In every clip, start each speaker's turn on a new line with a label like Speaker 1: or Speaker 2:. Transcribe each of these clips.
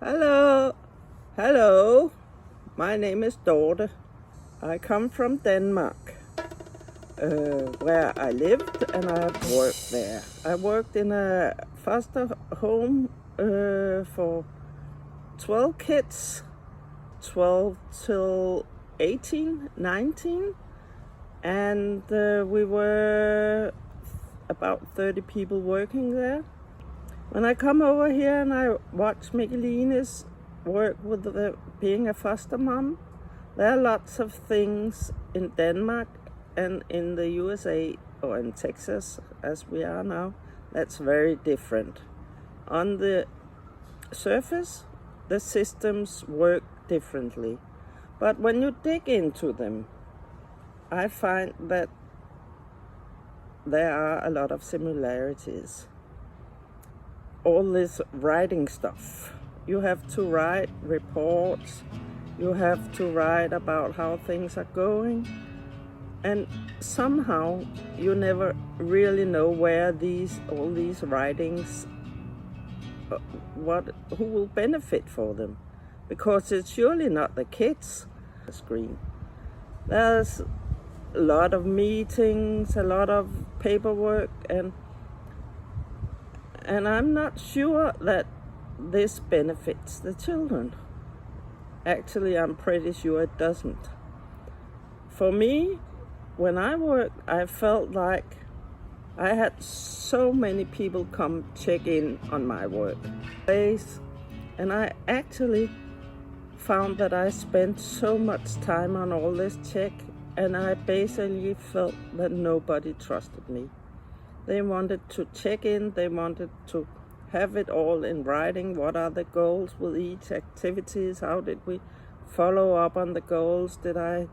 Speaker 1: Hello, hello. My name is Dorte. I come from Denmark, where I lived and I have worked there. I worked in a foster home for 12 kids, 12 till 18, 19, and we were about 30 people working there. When I come over here and I watch Mikkeline's work with being a foster mom, there are lots of things in Denmark and in the USA or in Texas, as we are now, that's very different. On the surface, the systems work differently. But when you dig into them, I find that there are a lot of similarities. All this writing stuff. You have to write reports, you have to write about how things are going, and somehow you never really know where all these writings, who will benefit for them, because it's surely not the kids on the screen. There's a lot of meetings, a lot of paperwork, and I'm not sure that this benefits the children. Actually, I'm pretty sure it doesn't. For me, when I worked, I felt like I had so many people come check in on my work place, and I actually found that I spent so much time on all this check, and I basically felt that nobody trusted me. They wanted to check in, they wanted to have it all in writing. What are the goals with each activities? How did we follow up on the goals? Did I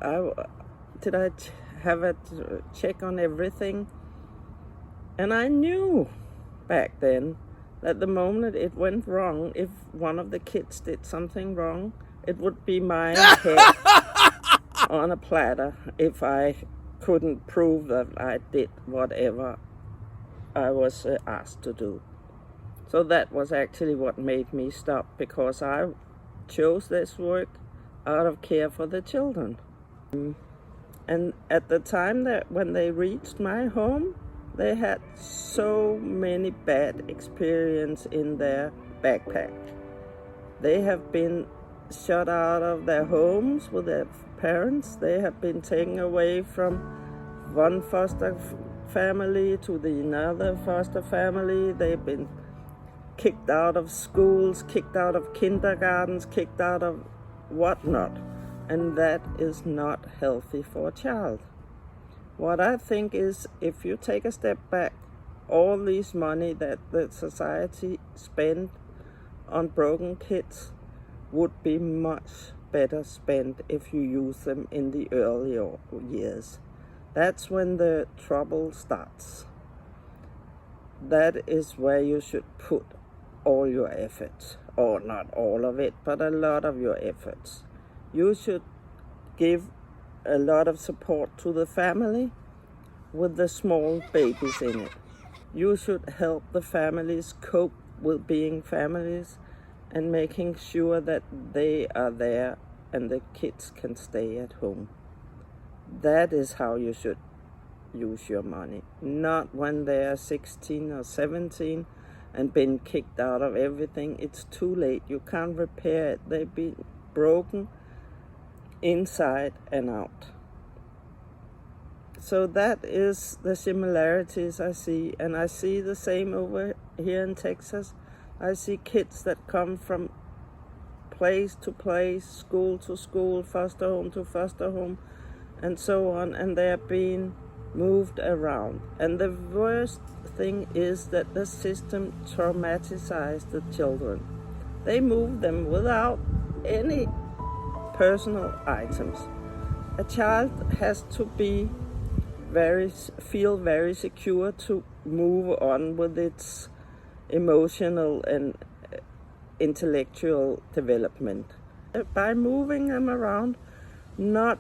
Speaker 1: have a check on everything? And I knew back then that the moment it went wrong, if one of the kids did something wrong, it would be my head on a platter if I couldn't prove that I did whatever I was asked to do. So that was actually what made me stop, because I chose this work out of care for the children. And at the time that when they reached my home, they had so many bad experiences in their backpack. They have been shut out of their homes with their parents. They have been taken away from one foster family to another foster family. They've been kicked out of schools, kicked out of kindergartens, kicked out of whatnot. And that is not healthy for a child. What I think is, if you take a step back, all this money that the society spend on broken kids would be much better spent if you use them in the earlier years. That's when the trouble starts. That is where you should put all your efforts, or not all of it, but a lot of your efforts. You should give a lot of support to the family with the small babies in it. You should help the families cope with being families and making sure that they are there and the kids can stay at home. That is how you should use your money, not when they are 16 or 17 and been kicked out of everything. It's too late. You can't repair it. They've been broken inside and out. So that is the similarities I see, and I see the same over here in Texas. I see kids that come from place to place, school to school, foster home to foster home, and so on, and they're being moved around. And the worst thing is that the system traumatizes the children. They move them without any personal items. A child has to feel very secure to move on with its emotional and intellectual development. By moving them around, not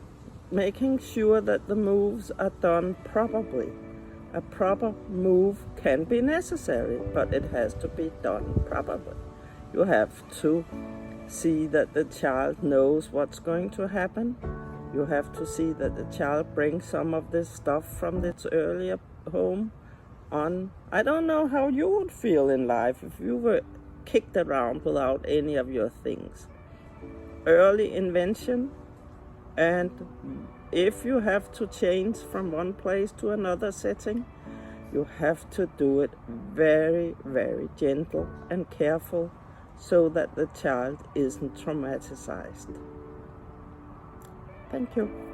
Speaker 1: making sure that the moves are done properly. A proper move can be necessary, but it has to be done properly. You have to see that the child knows what's going to happen. You have to see that the child brings some of this stuff from its earlier home on. I don't know how you would feel in life if you were kicked around without any of your things. Early invention, and if you have to change from one place to another setting, you have to do it very, very gentle and careful so that the child isn't traumatized. Thank you.